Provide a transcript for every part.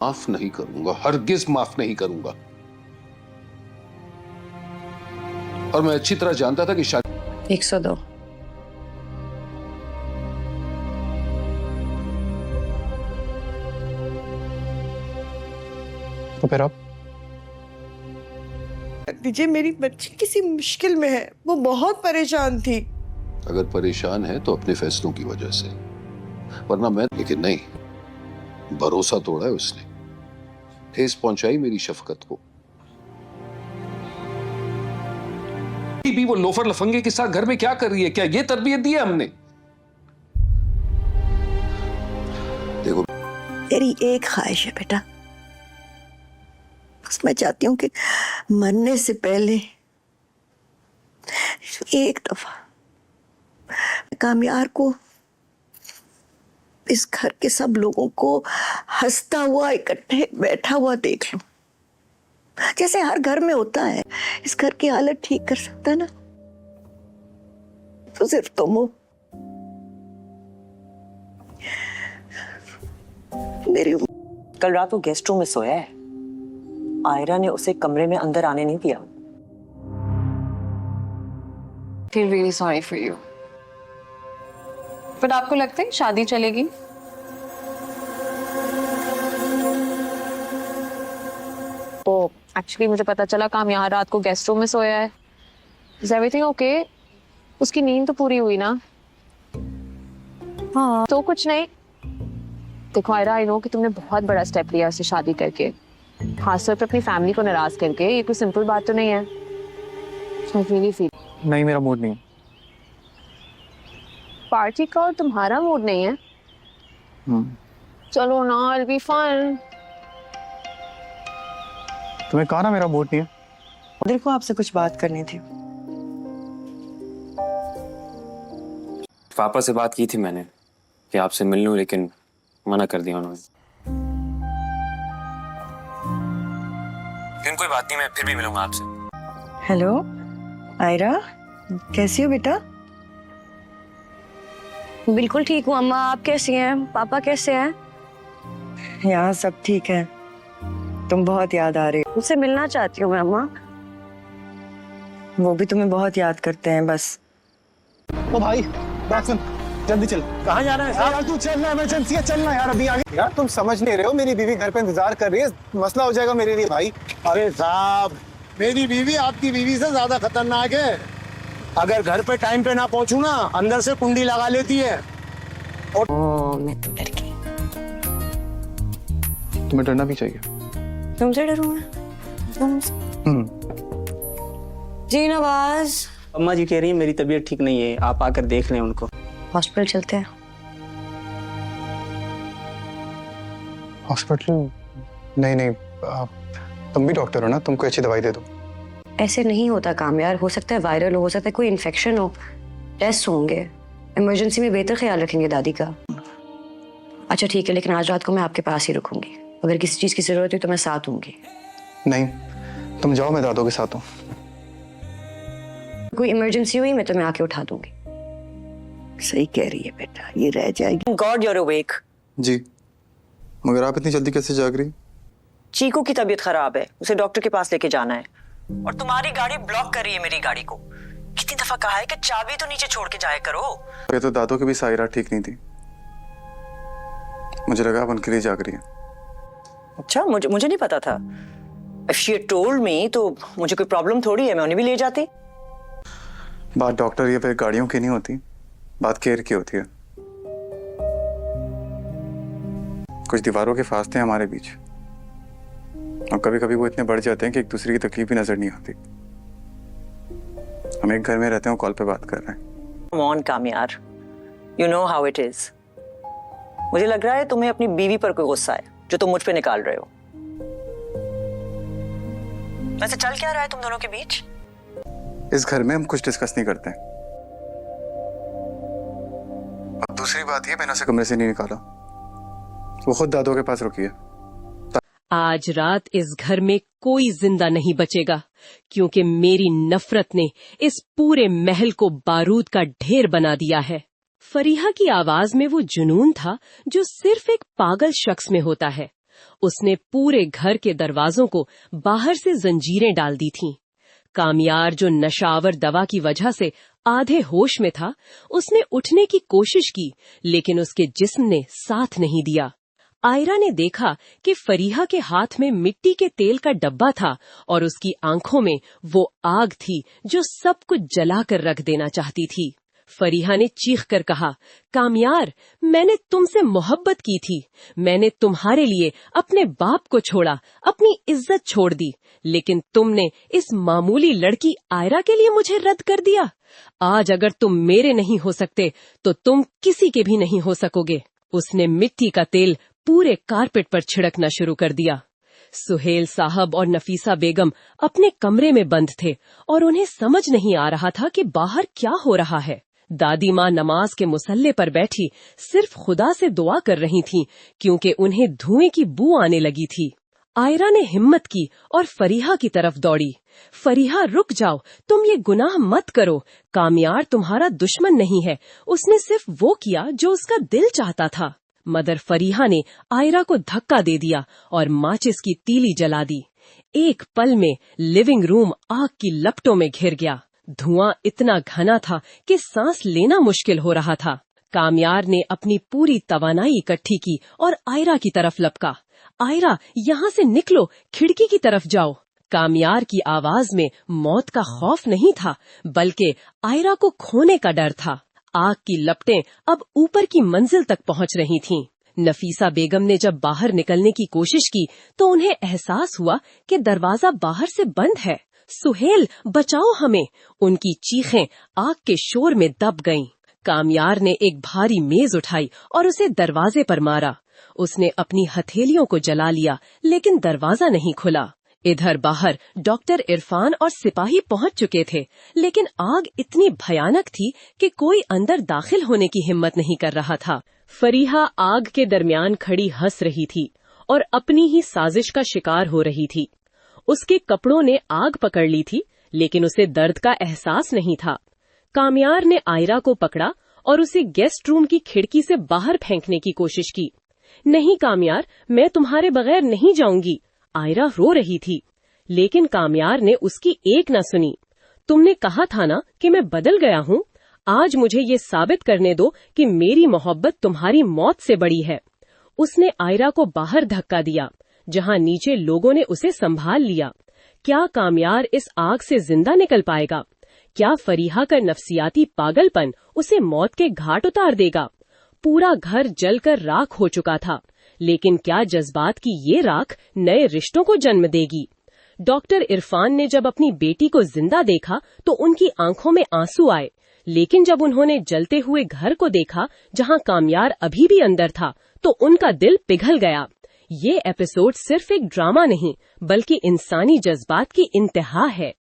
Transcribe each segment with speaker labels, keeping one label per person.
Speaker 1: माफ नहीं करूंगा, हरगिज माफ नहीं करूंगा। और मैं अच्छी तरह जानता था कि शादी
Speaker 2: 102।
Speaker 3: तो फिर आप
Speaker 4: दीजिए, मेरी बच्ची किसी मुश्किल में है, वो बहुत परेशान थी।
Speaker 1: अगर परेशान है तो अपने फैसलों की वजह से, वरना मैं। लेकिन नहीं, भरोसा तोड़ा है उसने, ठेस पहुंचाई मेरी शफकत को। भी वो लोफर लफंगे के साथ घर में क्या कर रही है? क्या ये तरबियत दी है हमने? देखो,
Speaker 4: तेरी एक ख्वाहिश है बेटा, बस मैं चाहती हूँ कि मरने से पहले एक दफा कामयार को, इस घर के सब लोगों को हंसता हुआ इकट्ठे बैठा हुआ देख लूं, जैसे हर घर में होता है। इस घर की हालत ठीक कर सकता है ना तो सिर्फ तुम हो। मेरी
Speaker 5: कल रात वो गेस्ट रूम में सोया है। आयरा ने उसे कमरे में अंदर आने नहीं दिया।
Speaker 2: feel really sorry for you। पर आपको लगता है शादी चलेगी? तो एक्चुअली मुझे पता चला काम यहाँ रात को गेस्ट रूम में सोया है। Is everything okay? उसकी नींद तो पूरी हुई ना? हाँ तो कुछ नहीं। देखो आयरा, आई नो कि तुमने बहुत बड़ा स्टेप लिया उससे शादी करके, खासतौर पर अपनी फैमिली को नाराज करके। ये कोई सिंपल बात तो नहीं है। So I really feel
Speaker 3: नहीं, मेरा मूड नहीं है।
Speaker 2: पार्टी का और तुम्हारा मूड नहीं है? चलो ना, it'll be fun।
Speaker 3: तुम्हें कहा ना मेरा मूड नहीं है।
Speaker 5: देखो, आपसे कुछ बात करनी थी।
Speaker 6: पापा से बात की थी मैंने कि आपसे मिल लूं, लेकिन मना कर दिया उन्होंने। लेकिन कोई बात नहीं, मैं फिर भी मिलूंगा आपसे।
Speaker 5: हेलो आयरा, कैसी हो बेटा?
Speaker 2: बिल्कुल ठीक हूँ अम्मा, आप कैसी हैं? पापा कैसे हैं?
Speaker 5: यहाँ सब ठीक है। तुम बहुत याद आ रही
Speaker 2: मुझसे मिलना चाहती हूँ मैं अम्मा।
Speaker 5: हो। वो भी तुम्हें बहुत याद करते हैं। बस
Speaker 3: ओ भाई, बात सुन, जल्दी चल। कहाँ जा रहा है यार? तू चलना, इमरजेंसी है, चलना यार अभी आगे। यार तुम समझ नहीं रहे हो, मेरी बीवी घर पे इंतजार कर रही है, मसला हो जाएगा मेरे लिए भाई।
Speaker 7: अरे साहब, मेरी बीवी आपकी बीवी से ज्यादा खतरनाक है। अगर घर पे टाइम पे ना पहुंचू ना, अंदर से कुंडी लगा लेती है।
Speaker 2: ओ, मैं तो डर गई।
Speaker 3: तुम्हें डरना भी चाहिए।
Speaker 2: तुमसे डरूं मैं? जी नवाज।
Speaker 8: अम्मा जी कह रही है मेरी तबीयत ठीक नहीं है, आप आकर देख लें उनको।
Speaker 2: हॉस्पिटल चलते हैं।
Speaker 3: हॉस्पिटल? नहीं नहीं, तुम भी डॉक्टर हो ना, तुमको अच्छी दवाई दे दो।
Speaker 2: ऐसे नहीं होता काम यार, हो सकता है वायरल हो सकता है कोई इन्फेक्शन हो, टेस्ट होंगे, इमरजेंसी में बेहतर ख्याल रखेंगे दादी का। अच्छा ठीक है, लेकिन आज रात को मैं आपके पास ही रुकूंगी, अगर किसी चीज की जरूरत हो तो मैं साथ हूँगी।
Speaker 3: नहीं, तुम जाओ, मैं दादों के साथ हूँ।
Speaker 2: कोई इमरजेंसी हुई मैं तुम्हें आके उठा दूंगी।
Speaker 4: सही कह रही है बेटा, ये रह जाएगी।
Speaker 5: God your awake.
Speaker 3: जी, मगर आप इतनी जल्दी कैसे जाग रही?
Speaker 5: चीकू की तबीयत खराब है, उसे डॉक्टर के पास लेके जाना है। और तुम्हारी गाड़ी ब्लॉक कर रही है मेरी गाड़ी को। कितनी दफा कहा है कि चाबी तो नीचे छोड़ के जाया करो।
Speaker 3: ये तो दादों की भी सायरा ठीक नहीं थी, मुझे लगा आप उनके लिए जाग रही है।
Speaker 5: अच्छा, मुझे नहीं पता था। If she had told me तो मुझे कोई प्रॉब्लम थोड़ी है, मैं उन्हें भी ले जाती।
Speaker 3: बात डॉक्टर या फिर गाड़ियों की नहीं होती, बात केयर की होती है। कुछ दीवारों के फासले हैं हमारे बीच, और कभी कभी वो इतने बढ़ जाते हैं कि एक दूसरे की तकलीफ भी नजर नहीं आती। हम एक घर में रहते हैं, कॉल पे बात कर रहे हैं।
Speaker 5: Come on कामयार, you know how it is। मुझे लग रहा है तुम्हें अपनी बीवी पर कोई गुस्सा है जो तुम मुझ पे निकाल रहे हो। वैसे चल क्या रहा है तुम दोनों के बीच?
Speaker 3: इस घर में हम कुछ डिस्कस नहीं करते हैं। अब दूसरी बात ये, मैंने उसे कमरे से नहीं निकाला, वो खुद दादों के पास रुकी है।
Speaker 9: आज रात इस घर में कोई जिंदा नहीं बचेगा, क्योंकि मेरी नफरत ने इस पूरे महल को बारूद का ढेर बना दिया है। फरीहा की आवाज में वो जुनून था जो सिर्फ एक पागल शख्स में होता है, उसने पूरे घर के दरवाजों को बाहर से जंजीरें डाल दी थीं। कामयार, जो नशावर दवा की वजह से आधे होश में था, उसने उठने की कोशिश की, लेकिन उसके जिस्म ने साथ नहीं दिया। आयरा ने देखा कि फरीहा के हाथ में मिट्टी के तेल का डब्बा था और उसकी आंखों में वो आग थी जो सब कुछ जलाकर रख देना चाहती थी। फरीहा ने चीख कर कहा, कामयार, मैंने तुमसे मोहब्बत की थी। मैंने तुम्हारे लिए अपने बाप को छोड़ा, अपनी इज्जत छोड़ दी, लेकिन तुमने इस मामूली लड़की आयरा के लिए मुझे रद्द कर दिया। आज अगर तुम मेरे नहीं हो सकते तो तुम किसी के भी नहीं हो सकोगे। उसने मिट्टी का तेल पूरे कारपेट पर छिड़कना शुरू कर दिया। सुहेल साहब और नफीसा बेगम अपने कमरे में बंद थे और उन्हें समझ नहीं आ रहा था कि बाहर क्या हो रहा है। दादी माँ नमाज के मुसल्ले पर बैठी सिर्फ खुदा से दुआ कर रही थीं, क्योंकि उन्हें धुएं की बू आने लगी थी। आयरा ने हिम्मत की और फरीहा की तरफ दौड़ी। फरीहा, रुक जाओ, तुम ये गुनाह मत करो। कामयार तुम्हारा दुश्मन नहीं है, उसने सिर्फ वो किया जो उसका दिल चाहता था। मदर फरीहा ने आयरा को धक्का दे दिया और माचिस की तीली जला दी। एक पल में लिविंग रूम आग की लपटों में घिर गया। धुआं इतना घना था कि सांस लेना मुश्किल हो रहा था। कामयार ने अपनी पूरी तवानाई इकट्ठी की और आयरा की तरफ लपका। आयरा, यहाँ से निकलो, खिड़की की तरफ जाओ। कामयार की आवाज में मौत का खौफ नहीं था, बल्कि आयरा को खोने का डर था। आग की लपटें अब ऊपर की मंजिल तक पहुंच रही थीं। नफीसा बेगम ने जब बाहर निकलने की कोशिश की तो उन्हें एहसास हुआ कि दरवाजा बाहर से बंद है। सुहेल, बचाओ हमें! उनकी चीखें आग के शोर में दब गईं। कामयार ने एक भारी मेज उठाई और उसे दरवाजे पर मारा। उसने अपनी हथेलियों को जला लिया, लेकिन दरवाजा नहीं खुला। इधर बाहर डॉक्टर इरफान और सिपाही पहुंच चुके थे, लेकिन आग इतनी भयानक थी कि कोई अंदर दाखिल होने की हिम्मत नहीं कर रहा था। फरीहा आग के दरमियान खड़ी हंस रही थी और अपनी ही साजिश का शिकार हो रही थी। उसके कपड़ों ने आग पकड़ ली थी, लेकिन उसे दर्द का एहसास नहीं था। कामयार ने आयरा को पकड़ा और उसे गेस्ट रूम की खिड़की से बाहर फेंकने की कोशिश की। नहीं कामयार, मैं तुम्हारे बगैर नहीं जाऊंगी। आयरा रो रही थी, लेकिन कामयार ने उसकी एक न सुनी। तुमने कहा था ना कि मैं बदल गया हूँ। आज मुझे ये साबित करने दो कि मेरी मोहब्बत तुम्हारी मौत से बड़ी है। उसने आयरा को बाहर धक्का दिया, जहाँ नीचे लोगों ने उसे संभाल लिया। क्या कामयार इस आग से जिंदा निकल पाएगा? क्या फरीहा का नफसियाती पागलपन उसे मौत के घाट उतार देगा? पूरा घर जलकर राख हो चुका था, लेकिन क्या जज्बात की ये राख नए रिश्तों को जन्म देगी? डॉक्टर इरफान ने जब अपनी बेटी को जिंदा देखा तो उनकी आंखों में आंसू आए, लेकिन जब उन्होंने जलते हुए घर को देखा जहां कामयार अभी भी अंदर था, तो उनका दिल पिघल गया। ये एपिसोड सिर्फ एक ड्रामा नहीं, बल्कि इंसानी जज्बात की इंतहा है।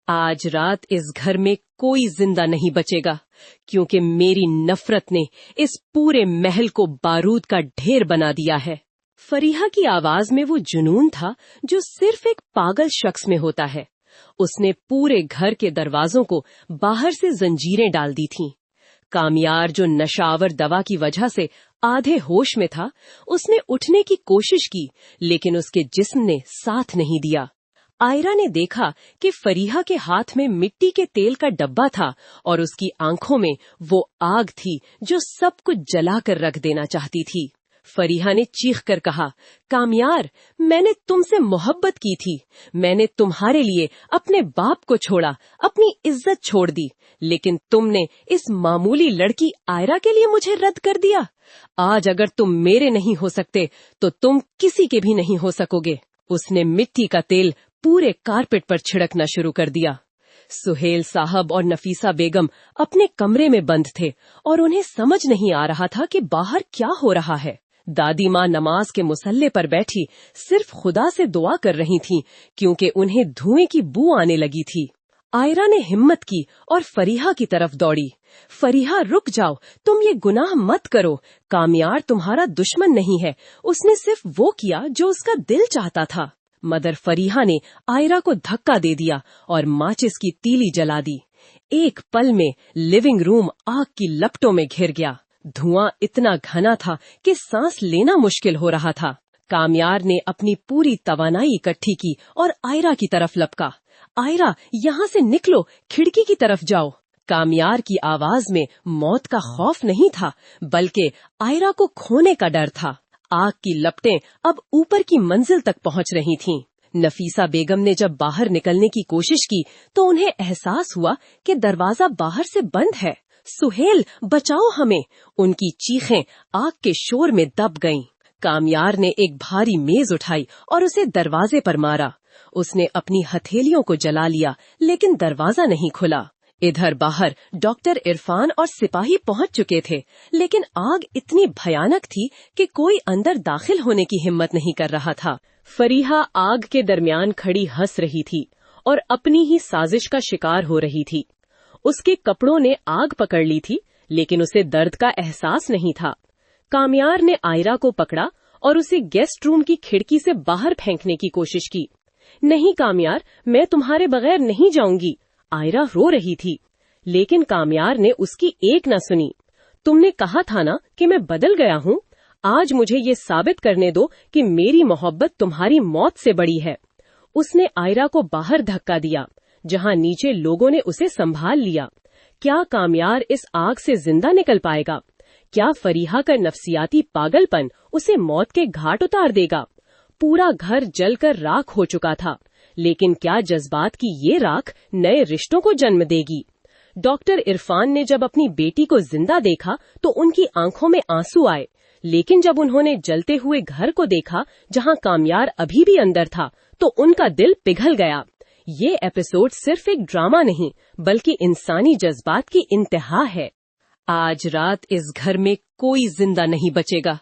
Speaker 9: आज रात इस घर में कोई जिंदा नहीं बचेगा, क्योंकि मेरी नफरत ने इस पूरे महल को बारूद का ढेर बना दिया है। फरीहा की आवाज में वो जुनून था जो सिर्फ एक पागल शख्स में होता है। उसने पूरे घर के दरवाजों को बाहर से जंजीरें डाल दी थीं। कामयार, जो नशावर दवा की वजह से आधे होश में था, उसने उठने की कोशिश की, लेकिन उसके जिस्म ने साथ नहीं दिया। आयरा ने देखा कि फरीहा के हाथ में मिट्टी के तेल का डब्बा था और उसकी आंखों में वो आग थी जो सब कुछ जलाकर रख देना चाहती थी। फरीहा ने चीख कर कहा, कामयार, मैंने तुमसे मोहब्बत की थी। मैंने तुम्हारे लिए अपने बाप को छोड़ा, अपनी इज्जत छोड़ दी, लेकिन तुमने इस मामूली लड़की आयरा के लिए मुझे रद्द कर दिया। आज अगर तुम मेरे नहीं हो सकते तो तुम किसी के भी नहीं हो सकोगे। उसने मिट्टी का तेल पूरे कारपेट पर छिड़कना शुरू कर दिया। सुहेल साहब और नफीसा बेगम अपने कमरे में बंद थे और उन्हें समझ नहीं आ रहा था कि बाहर क्या हो रहा है। दादी माँ नमाज के मुसल्ले पर बैठी सिर्फ खुदा से दुआ कर रही थीं, क्योंकि उन्हें धुएं की बू आने लगी थी। आयरा ने हिम्मत की और फरीहा की तरफ दौड़ी। फरीहा, रुक जाओ, तुम ये गुनाह मत करो। कामयार तुम्हारा दुश्मन नहीं है, उसने सिर्फ वो किया जो उसका दिल चाहता था। मदर फरीहा ने आयरा को धक्का दे दिया और माचिस की तीली जला दी। एक पल में लिविंग रूम आग की लपटों में घिर गया। धुआं इतना घना था कि सांस लेना मुश्किल हो रहा था। कामयार ने अपनी पूरी तवानाई इकट्ठी की और आयरा की तरफ लपका। आयरा, यहाँ से निकलो, खिड़की की तरफ जाओ। कामयार की आवाज में मौत का खौफ नहीं था, बल्कि आयरा को खोने का डर था। आग की लपटें अब ऊपर की मंजिल तक पहुंच रही थीं। नफीसा बेगम ने जब बाहर निकलने की कोशिश की तो उन्हें एहसास हुआ कि दरवाजा बाहर से बंद है। सुहेल, बचाओ हमें! उनकी चीखें आग के शोर में दब गईं। कामयार ने एक भारी मेज उठाई और उसे दरवाजे पर मारा। उसने अपनी हथेलियों को जला लिया, लेकिन दरवाजा नहीं खुला। इधर बाहर डॉक्टर इरफान और सिपाही पहुंच चुके थे, लेकिन आग इतनी भयानक थी कि कोई अंदर दाखिल होने की हिम्मत नहीं कर रहा था। फरीहा आग के दरमियान खड़ी हंस रही थी और अपनी ही साजिश का शिकार हो रही थी। उसके कपड़ों ने आग पकड़ ली थी, लेकिन उसे दर्द का एहसास नहीं था। कामयार ने आयरा को पकड़ा और उसे गेस्ट रूम की खिड़की से बाहर फेंकने की कोशिश की। नहीं कामयार, मैं तुम्हारे बगैर नहीं जाऊंगी। आयरा रो रही थी, लेकिन कामयार ने उसकी एक न सुनी। तुमने कहा था ना कि मैं बदल गया हूँ। आज मुझे ये साबित करने दो कि मेरी मोहब्बत तुम्हारी मौत से बड़ी है। उसने आयरा को बाहर धक्का दिया, जहाँ नीचे लोगों ने उसे संभाल लिया। क्या कामयार इस आग से जिंदा निकल पाएगा? क्या फरीहा का नफसियाती पागलपन उसे मौत के घाट उतार देगा? पूरा घर जलकर राख हो चुका था, लेकिन क्या जज्बात की ये राख नए रिश्तों को जन्म देगी? डॉक्टर इरफान ने जब अपनी बेटी को जिंदा देखा तो उनकी आंखों में आंसू आए, लेकिन जब उन्होंने जलते हुए घर को देखा जहां कामयार अभी भी अंदर था, तो उनका दिल पिघल गया। ये एपिसोड सिर्फ एक ड्रामा नहीं, बल्कि इंसानी जज्बात की इंतहा है। आज रात इस घर में कोई जिंदा नहीं बचेगा,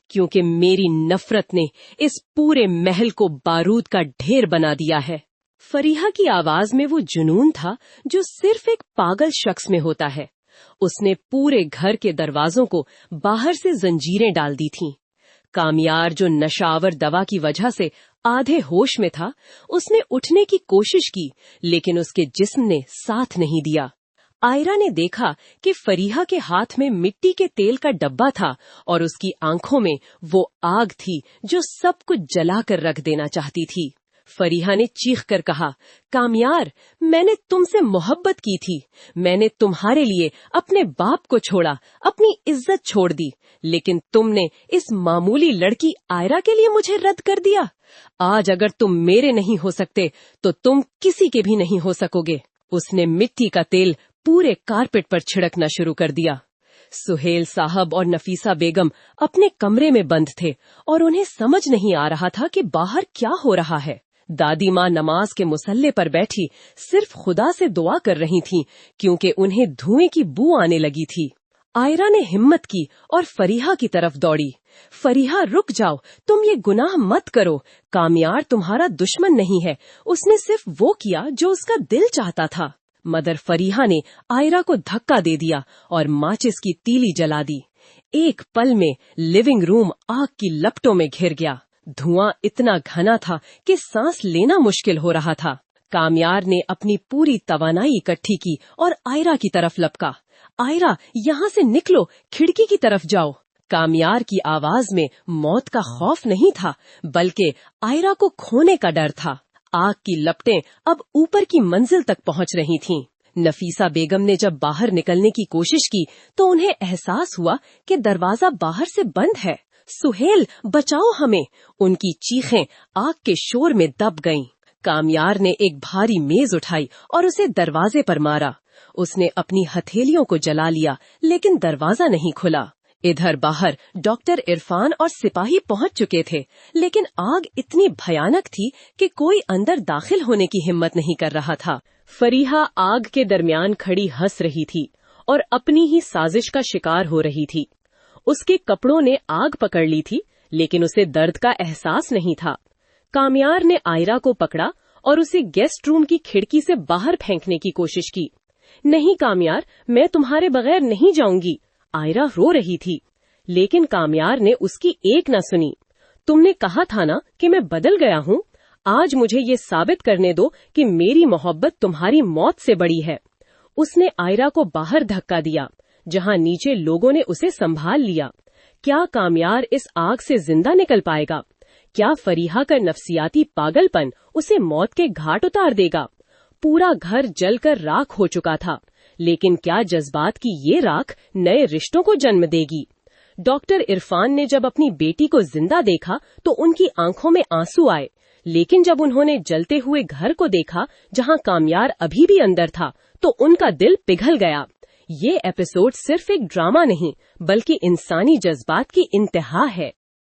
Speaker 9: क्योंकि मेरी नफरत ने इस पूरे महल को बारूद का ढेर बना दिया है। फरीहा की आवाज में वो जुनून था जो सिर्फ एक पागल शख्स में होता है। उसने पूरे घर के दरवाजों को बाहर से जंजीरें डाल दी थीं। कामयार, जो नशावर दवा की वजह से आधे होश में था, उसने उठने की कोशिश की, लेकिन उसके जिस्म ने साथ नहीं दिया। आयरा ने देखा कि फरीहा के हाथ में मिट्टी के तेल का डब्बा था और उसकी आंखों में वो आग थी जो सब कुछ जलाकर रख देना चाहती थी। फरीहा ने चीख कर कहा, कामयार, मैंने तुमसे मोहब्बत की थी। मैंने तुम्हारे लिए अपने बाप को छोड़ा, अपनी इज्जत छोड़ दी, लेकिन तुमने इस मामूली लड़की आयरा के लिए मुझे रद्द कर दिया। आज अगर तुम मेरे नहीं हो सकते तो तुम किसी के भी नहीं हो सकोगे। उसने मिट्टी का तेल पूरे कारपेट पर छिड़कना शुरू कर दिया। सुहेल साहब और नफीसा बेगम अपने कमरे में बंद थे और उन्हें समझ नहीं आ रहा था कि बाहर क्या हो रहा है। दादी माँ नमाज के मुसल्ले पर बैठी सिर्फ खुदा से दुआ कर रही थीं, क्योंकि उन्हें धुएं की बू आने लगी थी। आयरा ने हिम्मत की और फरीहा की तरफ दौड़ी। फरीहा, रुक जाओ, तुम ये गुनाह मत करो। कामयार तुम्हारा दुश्मन नहीं है, उसने सिर्फ वो किया जो उसका दिल चाहता था। मदर फरीहा ने आयरा को धक्का दे दिया और माचिस की तीली जला दी। एक पल में लिविंग रूम आग की लपटों में घिर गया। धुआं इतना घना था कि सांस लेना मुश्किल हो रहा था। कामयार ने अपनी पूरी तवानाई इकट्ठी की और आयरा की तरफ लपका। आयरा, यहाँ से निकलो, खिड़की की तरफ जाओ। कामयार की आवाज में मौत का खौफ नहीं था, बल्कि आयरा को खोने का डर था। आग की लपटें अब ऊपर की मंजिल तक पहुंच रही थीं। नफीसा बेगम ने जब बाहर निकलने की कोशिश की तो उन्हें एहसास हुआ कि दरवाजा बाहर से बंद है। सुहेल, बचाओ हमें! उनकी चीखें आग के शोर में दब गईं। कामयार ने एक भारी मेज उठाई और उसे दरवाजे पर मारा। उसने अपनी हथेलियों को जला लिया, लेकिन दरवाजा नहीं खुला। इधर बाहर डॉक्टर इरफान और सिपाही पहुंच चुके थे, लेकिन आग इतनी भयानक थी कि कोई अंदर दाखिल होने की हिम्मत नहीं कर रहा था। फरीहा आग के दरमियान खड़ी हंस रही थी और अपनी ही साजिश का शिकार हो रही थी। उसके कपड़ों ने आग पकड़ ली थी, लेकिन उसे दर्द का एहसास नहीं था। कामयार ने आयरा को पकड़ा और उसे गेस्ट रूम की खिड़की से बाहर फेंकने की कोशिश की। नहीं कामयार, मैं तुम्हारे बगैर नहीं जाऊंगी। आयरा रो रही थी, लेकिन कामयार ने उसकी एक न सुनी। तुमने कहा था ना कि मैं बदल गया हूँ। आज मुझे ये साबित करने दो कि मेरी मोहब्बत तुम्हारी मौत से बड़ी है। उसने आयरा को बाहर धक्का दिया, जहाँ नीचे लोगों ने उसे संभाल लिया। क्या कामयार इस आग से जिंदा निकल पाएगा? क्या फरीहा का नफसियाती पागलपन उसे मौत के घाट उतार देगा? पूरा घर जलकर राख हो चुका था, लेकिन क्या जज्बात की ये राख नए रिश्तों को जन्म देगी? डॉक्टर इरफान ने जब अपनी बेटी को जिंदा देखा तो उनकी आंखों में आंसू आए, लेकिन जब उन्होंने जलते हुए घर को देखा जहां कामयार अभी भी अंदर था, तो उनका दिल पिघल गया। ये एपिसोड सिर्फ एक ड्रामा नहीं, बल्कि इंसानी जज्बात की इंतहा है।